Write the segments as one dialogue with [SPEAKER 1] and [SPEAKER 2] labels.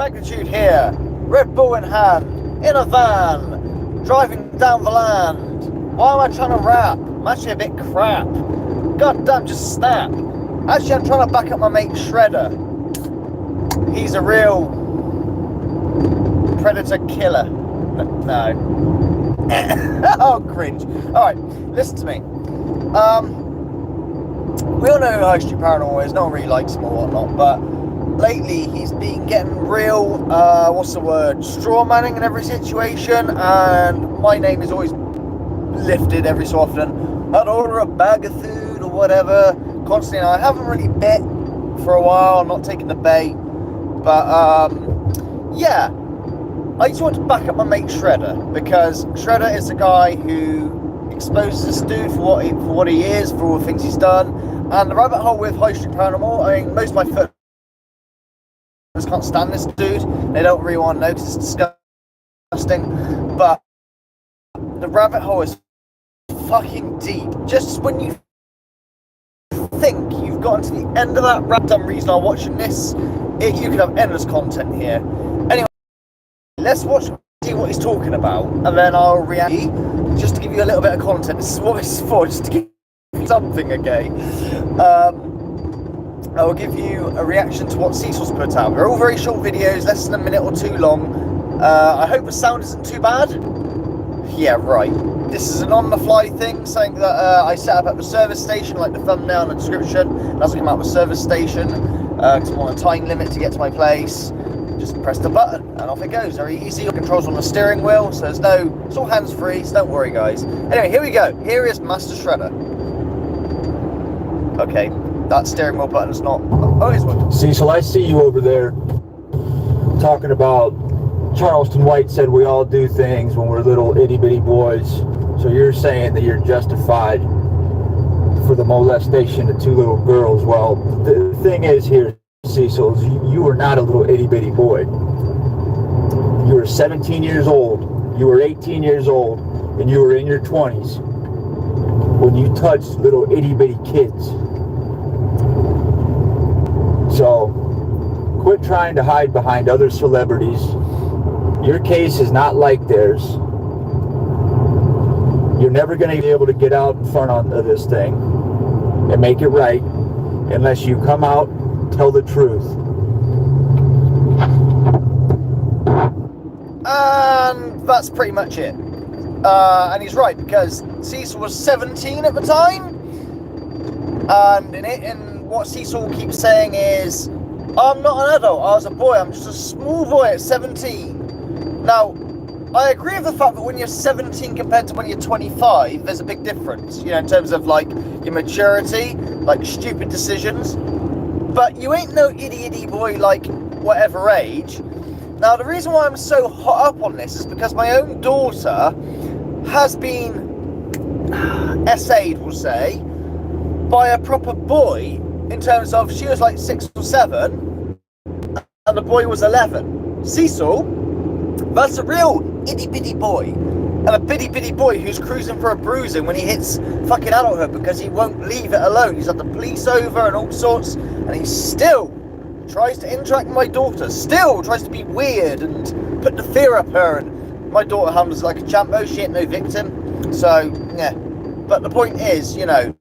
[SPEAKER 1] magnitude here. Red Bull in hand, in a van, driving down the land. Why am I trying to rap? I'm actually a bit crap. God damn, just snap. Actually, I'm trying to back up my mate Shredder. He's a real predator killer. No. Oh, cringe. Alright, listen to me. We all know who High Street Paranormal is. No one really likes him or whatnot, but lately he's been getting real, what's the word, straw manning in every situation, and my name is always lifted every so often. I'd order a bag of food or whatever, constantly. I haven't really bit for a while, I'm not taking the bait, but yeah, I just want to back up my mate Shredder, because Shredder is the guy who exposes this dude for what he is, for all the things he's done. And the rabbit hole with High Street Paranormal, I mean, most of my followers can't stand this dude. They don't really want to know because it's disgusting. But the rabbit hole is fucking deep. Just when you think you've gotten to the end of that rabbit, some reason I'm watching this, you could have endless content here. Anyway, let's watch, see what he's talking about, and then I'll react just to give you a little bit of content. This is what this is for, just to give you something, okay? I will give you a reaction to what Cecil's put out. They're all very short videos, less than a minute or two long. I hope the sound isn't too bad. Yeah, right. This is an on-the-fly thing, something that I set up at the service station, like the thumbnail and the description. And as I come out of the service station, because I'm on a time limit to get to my place, just press the button and off it goes. Very easy. The controls on the steering wheel, so it's all hands-free, so don't worry, guys. Anyway, here we go. Here is Master Shredder. Okay, that steering wheel button is not... Oh, it's working.
[SPEAKER 2] Cecil, I see you over there talking about Charleston White said we all do things when we're little itty-bitty boys. So you're saying that you're justified for the molestation of two little girls. Well, the thing is here, Cecil, is you were not a little itty-bitty boy. You were 17 years old, you were 18 years old, and you were in your 20s when you touched little itty-bitty kids. So, quit trying to hide behind other celebrities. Your case is not like theirs. You're never going to be able to get out in front of this thing and make it right unless you come out and tell the truth.
[SPEAKER 1] And that's pretty much it. And he's right, because Cecil was 17 at the time, and what Cecil keeps saying is, I'm not an adult, I was a boy, I'm just a small boy at 17. Now, I agree with the fact that when you're 17 compared to when you're 25, there's a big difference, you know, in terms of, like, your maturity, like, stupid decisions. But you ain't no itty boy, like, whatever age. Now, the reason why I'm so hot up on this is because my own daughter has been essayed, we'll say, by a proper boy, in terms of she was like 6 or 7, and the boy was 11. Cecil, that's a real itty-bitty boy, and a bitty boy who's cruising for a bruising when he hits fucking adulthood because he won't leave it alone. He's had the police over and all sorts, and he still tries to interact with my daughter, still tries to be weird and put the fear up her, and my daughter handles like a champo, she ain't no victim. So, yeah. But the point is, you know,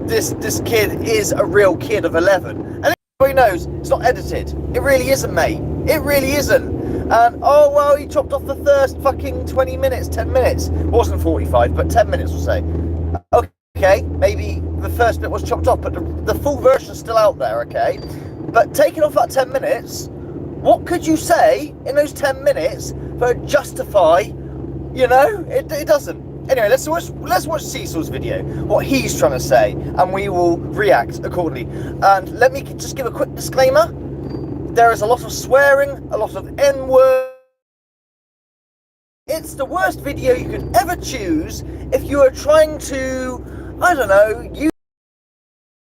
[SPEAKER 1] this kid is a real kid of 11. And everybody knows it's not edited. It really isn't, mate. It really isn't. And, oh, well, he chopped off the first fucking 20 minutes, 10 minutes. It wasn't 45, but 10 minutes, we'll say. Okay, maybe the first bit was chopped off, but the full version's still out there, okay? But taking off that 10 minutes, what could you say in those 10 minutes that would justify, you know, it doesn't. Anyway, let's watch Cecil's video, what he's trying to say, and we will react accordingly. And let me just give a quick disclaimer. There is a lot of swearing, a lot of N-word. It's the worst video you could ever choose if you are trying to, I don't know, use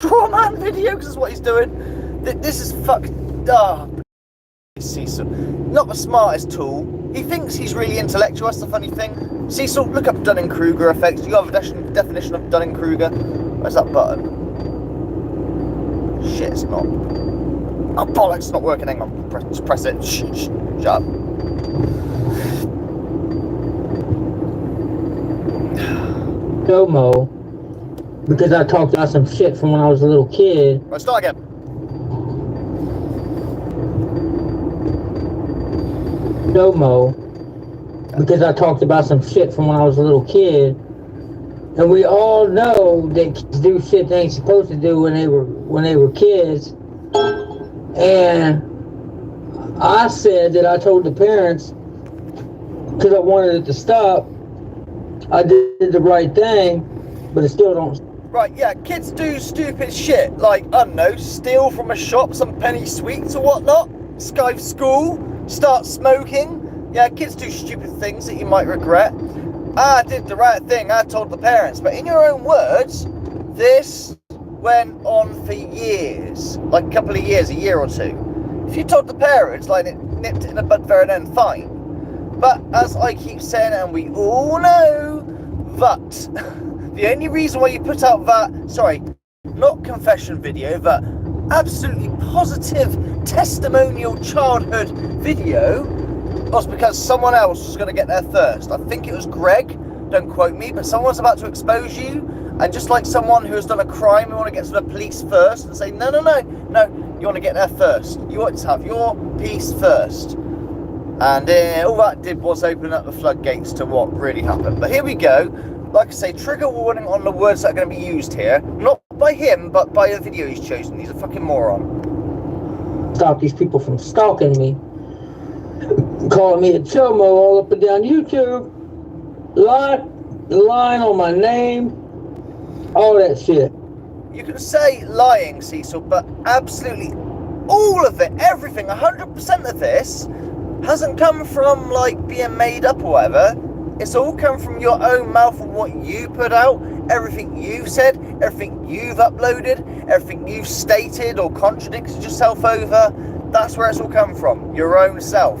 [SPEAKER 1] a straw man video, because that's what he's doing. This is fucked up. Cecil, not the smartest tool. He thinks he's really intellectual, that's the funny thing. Cecil, look up Dunning-Kruger effects. Do you have a definition of Dunning-Kruger? Where's that button? Shit, it's not. Oh, bollocks, it's not working. Hang on. Press it. Shut up.
[SPEAKER 3] Domo, because I talked about some shit from when I was a little kid.
[SPEAKER 1] Right, start again.
[SPEAKER 3] Domo, because I talked about some shit from when I was a little kid. And we all know that kids do shit they ain't supposed to do when they were kids. And I said that I told the parents, because I wanted it to stop, I did the right thing, but it still don't.
[SPEAKER 1] Right, yeah, kids do stupid shit, like, I don't know, steal from a shop some penny sweets or whatnot, skive school, start smoking. Yeah, kids do stupid things that you might regret. I did the right thing, I told the parents, but in your own words, this went on for years, like a couple of years, a year or two. If you told the parents, like, it nipped it in the bud there and then, fine. But as I keep saying, and we all know, that the only reason why you put out that, sorry, not confession video, but absolutely positive testimonial childhood video was because someone else was going to get there first. I think it was Greg, don't quote me, but someone's about to expose you, and just like someone who has done a crime, you want to get to the police first and say, no, you want to get there first. You want to have your piece first. And all that did was open up the floodgates to what really happened. But here we go. Like I say, trigger warning on the words that are going to be used here. Not by him, but by the video he's chosen. He's a fucking moron.
[SPEAKER 3] Stop these people from stalking me, calling me a chomo all up and down YouTube, lying on my name, all that shit.
[SPEAKER 1] You can say lying, Cecil, but absolutely all of it, everything, 100% of this hasn't come from, like, being made up or whatever. It's all come from your own mouth and what you put out, everything you've said, everything you've uploaded, everything you've stated or contradicted yourself over. That's where it's all come from, your own self.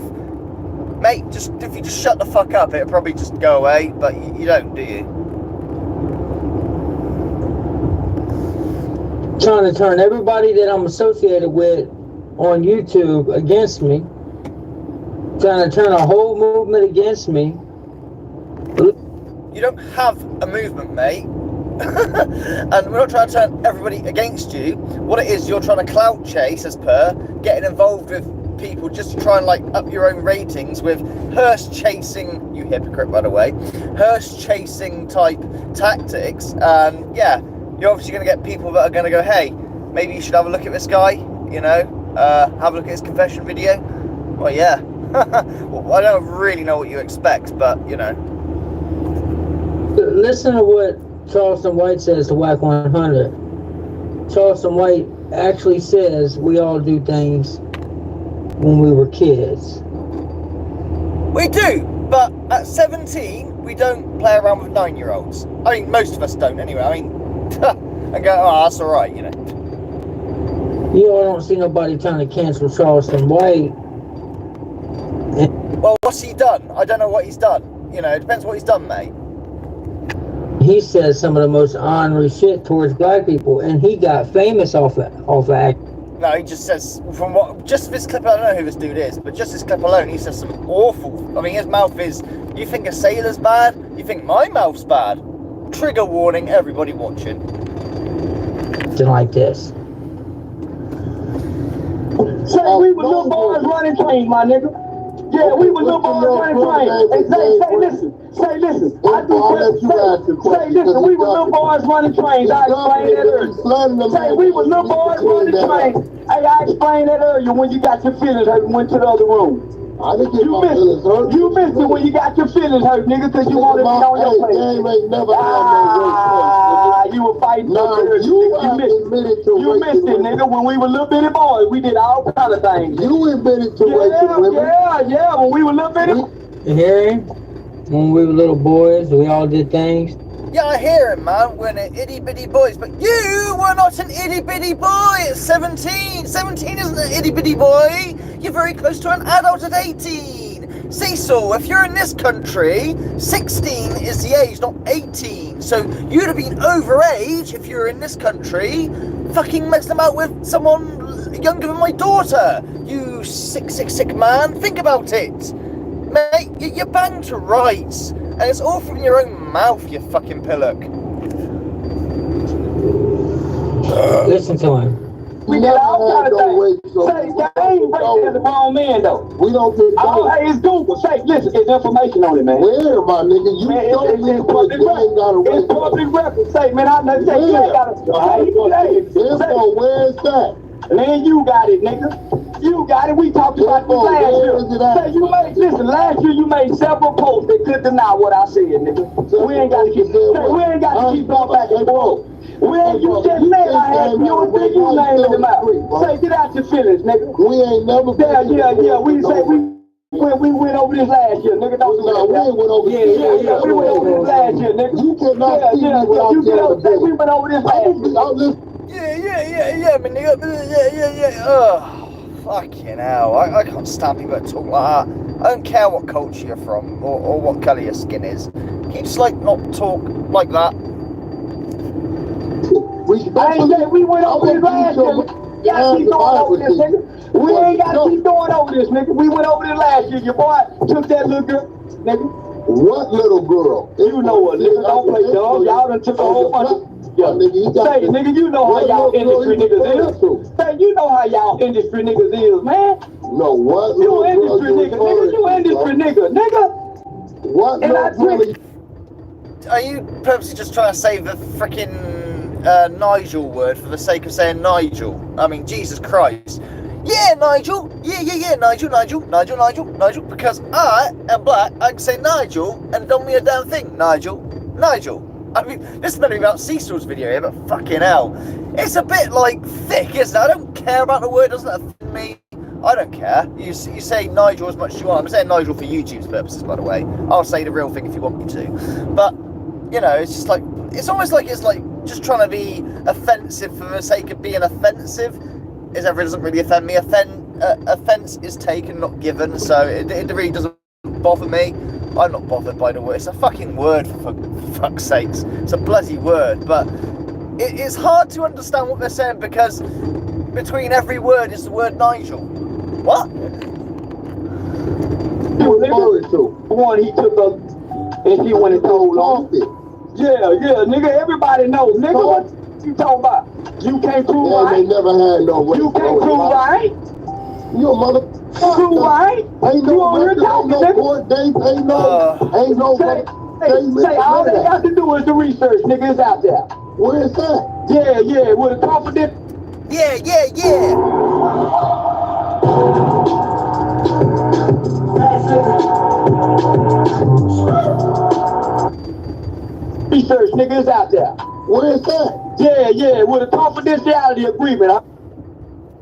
[SPEAKER 1] Mate, if you just shut the fuck up, it'll probably just go away, but you don't, do you?
[SPEAKER 3] Trying to turn everybody that I'm associated with on YouTube against me. Trying to turn a whole movement against me.
[SPEAKER 1] You don't have a movement, mate. And we're not trying to turn everybody against you. What it is, you're trying to clout chase, as per, getting involved with people just to try and, like, up your own ratings with hearse chasing, you hypocrite, by the way, hearse chasing type tactics. And yeah, you're obviously going to get people that are going to go, hey, maybe you should have a look at this guy, you know, have a look at his confession video. Well, yeah. Well, I don't really know what you expect, but, you know.
[SPEAKER 3] Listen to what Charleston White says to Whack 100. Charleston White actually says we all do things when we were kids.
[SPEAKER 1] We do, but at 17, we don't play around with 9-year-olds. I mean, most of us don't anyway. I mean, and go, oh, that's alright, you know.
[SPEAKER 3] You all don't see nobody trying to cancel Charleston White.
[SPEAKER 1] Well, what's he done? I don't know what he's done. You know, it depends what he's done, mate.
[SPEAKER 3] He says some of the most ornery shit towards black people, and he got famous off that.
[SPEAKER 1] No, he just says, from what, just this clip, I don't know who this dude is, but just this clip alone, he says some awful, I mean, his mouth is, you think a sailor's bad? You think my mouth's bad? Trigger warning, everybody watching.
[SPEAKER 3] Something like this.
[SPEAKER 4] Say we were little boys running trains, my nigga. Yeah, we were little boys running trains. And say listen. Say listen, we were little boys running trains. I explained that earlier. Say we were little boys running trains. Hey, I explained that earlier when you got your feelings hurt and went to the other room.
[SPEAKER 5] I didn't get my feelings hurt.
[SPEAKER 4] You missed it when you got your feelings hurt, nigga, because you wanted to be on your place.
[SPEAKER 5] Game ain't never had no
[SPEAKER 4] You were fighting
[SPEAKER 5] no,
[SPEAKER 4] for
[SPEAKER 5] you
[SPEAKER 4] missed it, nigga. When we were little bitty boys, we did all kind of things.
[SPEAKER 5] You admitted to raping women.
[SPEAKER 4] Yeah, when we were little bitty.
[SPEAKER 3] You hear him? When we were little boys, we all did things.
[SPEAKER 1] Yeah, I hear him, man. We're an itty bitty boys, but you were not an itty bitty boy at 17. 17 isn't an itty bitty boy. You're very close to an adult at 18. Cecil, if you're in this country, 16 is the age, not 18. So you'd have been overage if you're in this country, fucking messing about with someone younger than my daughter. You sick man. Think about it. Mate, you're banged to rights. And it's all from your own mouth, you fucking pillock.
[SPEAKER 3] Listen to him.
[SPEAKER 4] We get all kind of things. Say, I ain't breaking as a grown man, though.
[SPEAKER 5] We don't get
[SPEAKER 4] Oh, hey, it's Google. Say, listen, it's information on it, man.
[SPEAKER 5] Where, my nigga? You
[SPEAKER 4] Man,
[SPEAKER 5] told me
[SPEAKER 4] it's public
[SPEAKER 5] you ain't got a
[SPEAKER 4] record. It's public record. Say, man, I know. Say, you ain't got a.
[SPEAKER 5] Info, where's that?
[SPEAKER 4] Man, you got it, nigga. You got it. We talked about this last year. Say, you made, listen, last year you made several posts that could deny what I said, nigga. We ain't got to keep, we ain't got to keep going back and forth. When you just said I had you and big you name in the mouth. Say, get out your feelings, nigga.
[SPEAKER 5] We ain't never
[SPEAKER 4] Yeah. We say we went over this last year, nigga. Don't do that.
[SPEAKER 5] We went over this.
[SPEAKER 4] Yeah. We went over this last year, nigga.
[SPEAKER 5] You cannot see me without
[SPEAKER 4] you get up, say we went over this last year.
[SPEAKER 1] Yeah, man, nigga. Yeah. Oh, fucking hell. I can't stand people that talk like that. I don't care what culture you're from or what colour your skin is. Can you just, like, not talk like that?
[SPEAKER 4] I ain't say we went over this last year. Y'all keep going over this, nigga. We ain't got to keep going over this, nigga. We went over this last year. Your boy took that little girl, nigga.
[SPEAKER 5] What little girl?
[SPEAKER 4] You know what, nigga. Don't play dumb. Y'all done took a whole bunch of... Yeah. Say, nigga, you know how y'all industry niggas is. Say, you know how y'all industry niggas is, man.
[SPEAKER 5] No, what?
[SPEAKER 4] You industry nigga, nigga. You industry nigga.
[SPEAKER 5] What?
[SPEAKER 4] And I twist.
[SPEAKER 1] Are you purposely just trying to say the frickin' Nigel word for the sake of saying Nigel? I mean, Jesus Christ. Yeah, Nigel. Yeah, Nigel. Because I am black, I can say Nigel and don't mean a damn thing. Nigel. I mean, this is meant to be about Cecil's video here, but fucking hell. It's a bit, like, thick, isn't it? I don't care about the word, doesn't offend me. I don't care. You say Nigel as much as you want. I'm saying Nigel for YouTube's purposes, by the way. I'll say the real thing if you want me to. But, you know, it's just like, it's almost like it's like just trying to be offensive for the sake of being offensive. It doesn't really offend me. Offense is taken, not given, so it really doesn't bother me. I'm not bothered by the word. It's a fucking word, for fuck's sakes. It's a bloody word, but it's hard to understand what they're saying because between every word is the word Nigel. What?
[SPEAKER 4] One he took up and he went and told on it. Yeah, nigga, everybody knows. Nigga, what you talking about? You can't prove right.
[SPEAKER 5] They never had no way.
[SPEAKER 4] You can't prove right.
[SPEAKER 5] You a mother.
[SPEAKER 4] Prove right.
[SPEAKER 5] Ain't no record, ain't no court dates, ain't no
[SPEAKER 4] say all they got to do is the research, nigga. It's out there.
[SPEAKER 5] Where is that?
[SPEAKER 4] Yeah, with a confident.
[SPEAKER 1] Yeah.
[SPEAKER 4] Research, nigga, is out there.
[SPEAKER 5] Where is that?
[SPEAKER 4] Yeah, with a confidentiality agreement. Huh?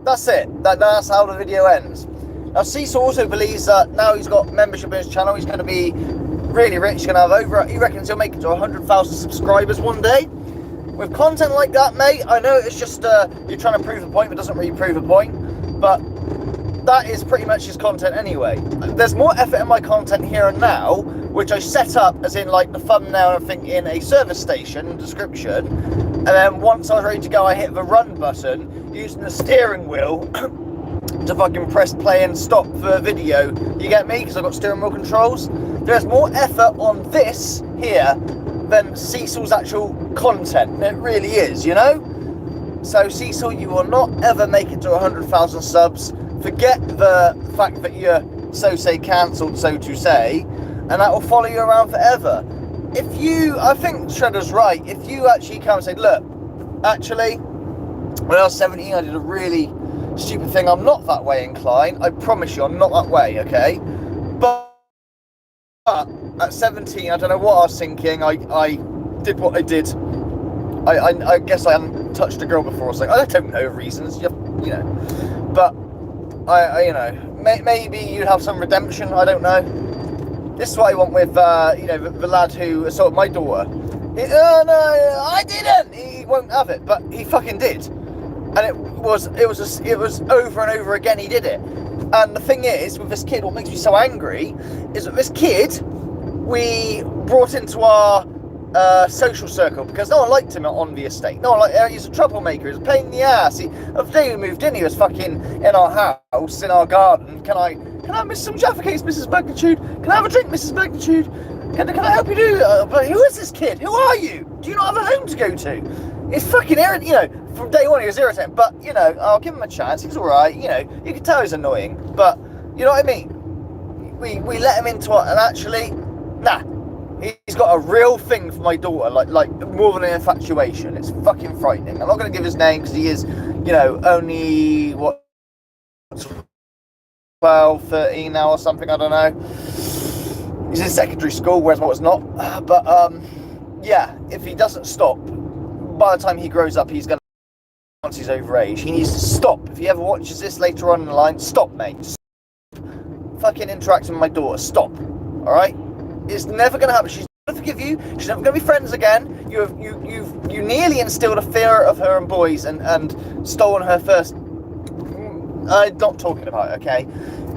[SPEAKER 1] That's it. That's how the video ends. Now, Cecil also believes that now he's got membership in his channel, he's going to be really rich. He's going to have over, he reckons he'll make it to 100,000 subscribers one day. With content like that, mate, I know it's just, you're trying to prove a point, but doesn't really prove a point. But that is pretty much his content anyway. There's more effort in my content here and now, which I set up as in like the thumbnail and everything in a service station description. And then once I was ready to go, I hit the run button using the steering wheel to fucking press play and stop the video. You get me? Because I've got steering wheel controls. There's more effort on this here than Cecil's actual content. It really is, you know? So Cecil, you will not ever make it to 100,000 subs. Forget the fact that you're cancelled, so to say, and that will follow you around forever. I think Shredder's right, if you actually come and say, look, actually, when I was 17, I did a really stupid thing, I'm not that way inclined, I promise you, I'm not that way, okay? But at 17, I don't know what I was thinking, I did what I did. I guess I hadn't touched a girl before or something, I don't know reasons, you know, but I you know, maybe you'd have some redemption, I don't know. This is what I want with, you know, the lad who assaulted my daughter. Oh no, I didn't! He won't have it, but he fucking did. And it was over and over again he did it. And the thing is, with this kid, what makes me so angry is that this kid, we brought into our social circle, because no one liked him on the estate. No one liked. He's a troublemaker. He's a pain in the ass. The day we moved in, he was fucking in our house, in our garden. Can I miss some Jaffa cakes, Mrs. Magnitude? Can I have a drink, Mrs. Magnitude? Can I help you do? But who is this kid? Who are you? Do you not have a home to go to? It's fucking irritating. You know, from day one he was irritating. But you know, I'll give him a chance. He's all right. You know, you can tell he's annoying. But you know what I mean? We let him into it, and actually, nah. He's got a real thing for my daughter, like more than an infatuation. It's fucking frightening. I'm not going to give his name because he is, you know, only, what, 12, 13 now or something, I don't know. He's in secondary school, whereas I was not. But, yeah, if he doesn't stop, by the time he grows up, he's going to, once he's over age, he needs to stop. If he ever watches this later on in the line, stop, mate. Stop fucking interacting with my daughter. Stop. All right? It's never going to happen. She's never going to forgive you. She's never going to be friends again. You nearly instilled a fear of her and boys and stolen her first. I'm not talking about it, okay?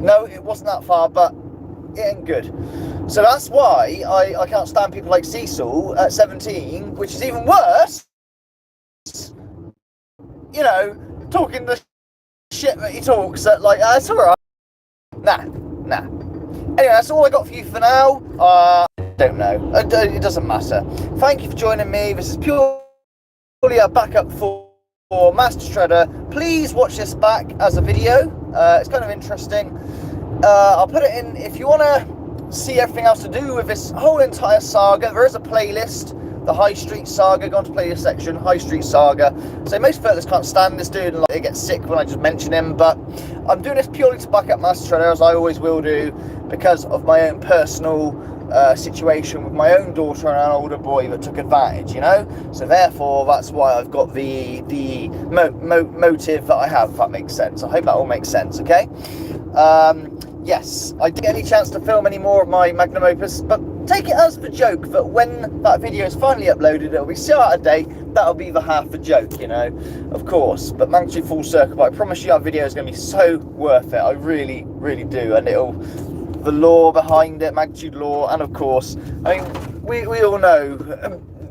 [SPEAKER 1] No, it wasn't that far, but it ain't good. So that's why I can't stand people like Cecil at 17, which is even worse. You know, talking the shit that he talks that, like, it's alright. Nah. Anyway, that's all I got for you for now. Don't know. It doesn't matter. Thank you for joining me. This is purely a backup for Master Shredder. Please watch this back as a video. It's kind of interesting. I'll put it in if you want to see everything else to do with this whole entire saga. There is a playlist. The High Street Saga, go on to playlist section, High Street Saga. So most fellas can't stand this dude and like, they get sick when I just mention him, but I'm doing this purely to back up Master Shredder, as I always will do, because of my own personal situation with my own daughter and an older boy that took advantage, you know? So therefore, that's why I've got the motive that I have, if that makes sense. I hope that all makes sense, okay? Yes, I didn't get any chance to film any more of my magnum opus, but take it as the joke that when that video is finally uploaded, it'll be so out of date, that'll be the half a joke, you know, of course. But Magnitude Full Circle, but I promise you that video is going to be so worth it. I really, really do. And the lore behind it, Magnitude lore, and of course, I mean, we all know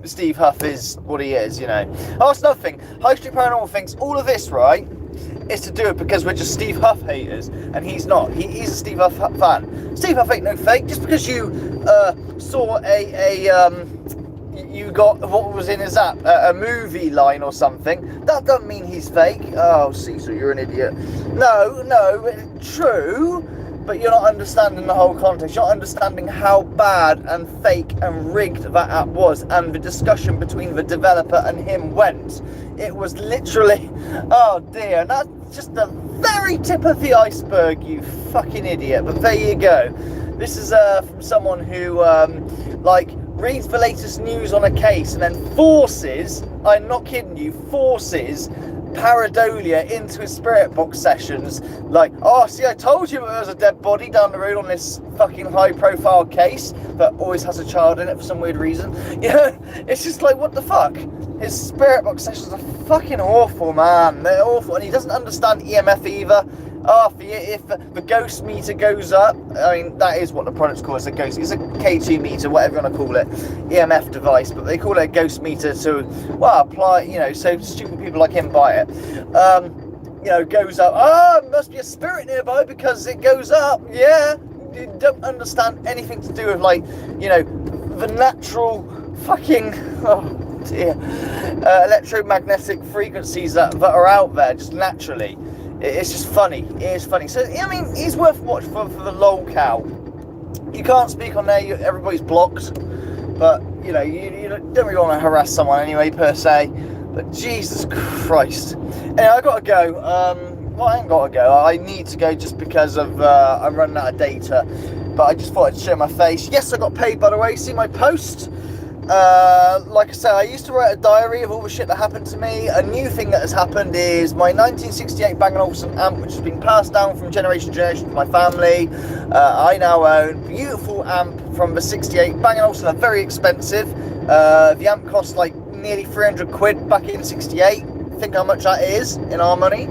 [SPEAKER 1] Steve Huff is what he is, you know. Oh, it's nothing. High Street Paranormal thinks all of this, right, is to do it because we're just Steve Huff haters, and he's not. He's a Steve Huff fan. Steve Huff ain't no fake. Just because you saw you got what was in his app, a movie line or something, that doesn't mean he's fake. Oh, Cecil, you're an idiot. No, true. But you're not understanding the whole context. You're not understanding how bad and fake and rigged that app was, and the discussion between the developer and him went. It was literally, oh dear, and that's just the very tip of the iceberg, you fucking idiot. But there you go. This is from someone who, like, reads the latest news on a case and then forces, I'm not kidding you, forces pareidolia into his spirit box sessions, like, oh, see, I told you there was a dead body down the road on this fucking high profile case that always has a child in it for some weird reason. You know, it's just like, what the fuck? His spirit box sessions are fucking awful, man. They're awful, and he doesn't understand EMF either. Oh, if the ghost meter goes up, I mean, that is what the product's called, it's a ghost, it's a K2 meter, whatever you want to call it, EMF device, but they call it a ghost meter to, well, apply, you know, so stupid people like him buy it. You know, goes up, oh, must be a spirit nearby because it goes up, yeah. You don't understand anything to do with, like, you know, the natural fucking, oh dear, electromagnetic frequencies that are out there, just naturally. It's just funny. It is funny. So, I mean, he's worth watching for the Lolcow. You can't speak on there. Everybody's blocked. But, you know, you don't really want to harass someone anyway, per se. But Jesus Christ. Anyway, I got to go. Well, I ain't got to go. I need to go just because of I'm running out of data. But I just thought I'd show my face. Yes, I got paid, by the way. See my post? Like I said, I used to write a diary of all the shit that happened to me. A new thing that has happened is my 1968 Bang & Olufsen amp, which has been passed down from generation to generation to my family. I now own beautiful amp from the 68 Bang & Olufsen. Are very expensive. The amp cost like nearly 300 quid back in 68. Think how much that is in our money.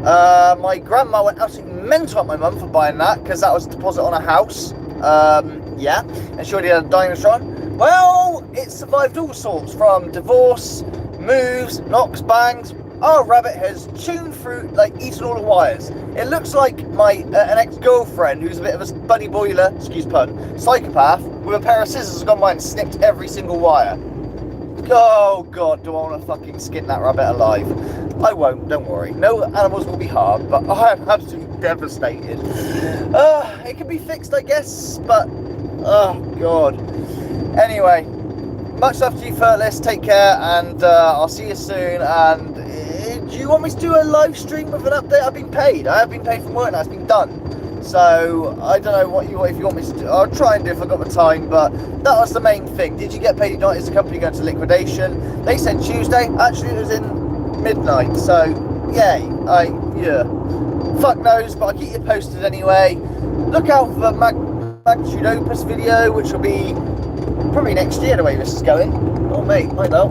[SPEAKER 1] My grandma went absolutely mental at my mum for buying that because that was a deposit on a house. Yeah, and she already had a Dynatron. Well, it survived all sorts, from divorce, moves, knocks, bangs. Our rabbit has chewed through, like, eaten all the wires. It looks like my an ex-girlfriend, who's a bit of a bunny boiler, excuse pun, psychopath, with a pair of scissors has gone by and snipped every single wire. Oh god, do I want to fucking skin that rabbit alive? I won't, don't worry. No animals will be harmed, but I am absolutely devastated. It can be fixed, I guess, but oh god. Anyway, much love to you, Furtless. Take care, and I'll see you soon. And do you want me to do a live stream with an update? I've been paid. I have been paid from work now. It's been done. So I don't know if you want me to do. I'll try and do if I've got the time. But that was the main thing. Did you get paid or not? Is the company going to liquidation? They said Tuesday. Actually, it was in midnight. So yay. Yeah. Fuck knows, but I'll keep you posted anyway. Look out for the Magnitude Opus video, which will be probably next year, the way this is going. Oh mate, I know.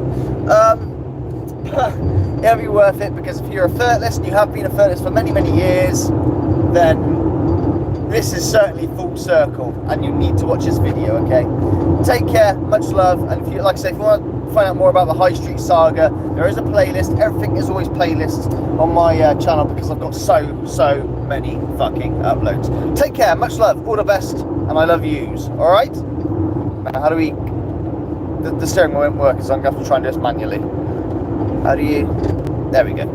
[SPEAKER 1] It'll be worth it, because if you're a Furtless and you have been a Furtless for many, many years, then this is certainly full circle, and you need to watch this video, okay? Take care, much love, and if you, like I say, if you want to find out more about the High Street Saga, there is a playlist. Everything is always playlists on my channel, because I've got so many fucking uploads. Take care, much love, all the best, and I love yous, alright? Now, how do we... The steering wheel won't work, so I'm going to have to try and do this manually. How do you... There we go.